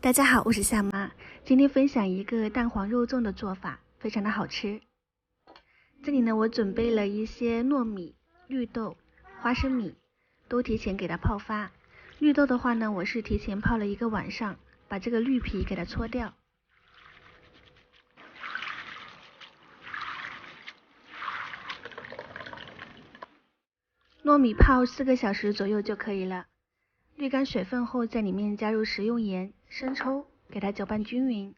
大家好，我是夏妈，今天分享一个蛋黄肉粽的做法，非常的好吃。这里呢，我准备了一些糯米、绿豆、花生米，都提前给它泡发。绿豆的话呢，我是提前泡了1个晚上，把这个绿皮给它搓掉。糯米泡4个小时左右就可以了。滤干水分后，在里面加入食用盐、生抽，给它搅拌均匀。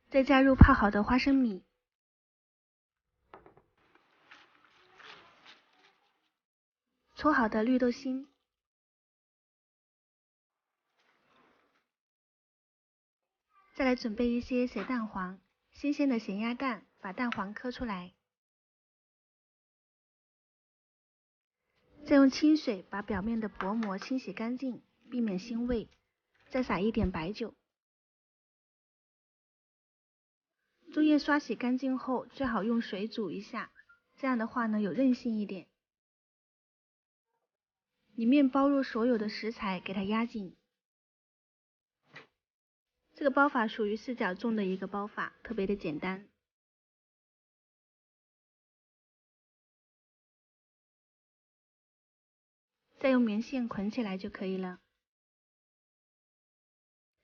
再加入泡好的花生米，搓好的绿豆心，再来准备一些咸蛋黄，新鲜的咸鸭蛋，把蛋黄磕出来，再用清水把表面的薄膜清洗干净，避免腥味，再撒一点白酒。粽叶刷洗干净后，最好用水煮一下，这样的话呢有韧性一点。里面包入所有的食材，给它压紧。这个包法属于4角粽的一个包法，特别的简单。再用棉线捆起来就可以了。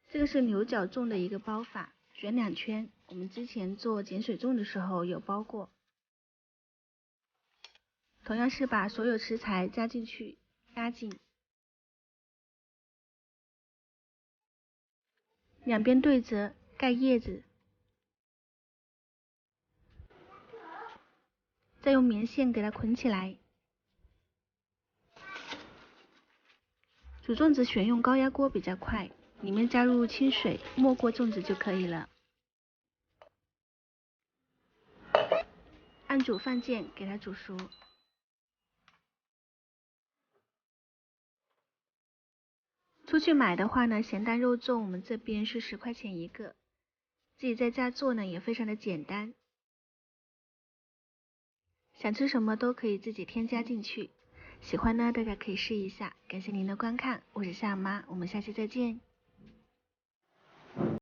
这个是牛角粽的一个包法，卷2圈，我们之前做碱水粽的时候有包过。同样是把所有食材加进去，压紧，两边对折，盖叶子，再用棉线给它捆起来。煮粽子选用高压锅比较快，里面加入清水没过粽子就可以了。按煮饭键给它煮熟。出去买的话呢，咸蛋肉粽我们这边是10块钱一个，自己在家做呢也非常的简单。想吃什么都可以自己添加进去，喜欢呢大家可以试一下。感谢您的观看，我是夏妈，我们下期再见。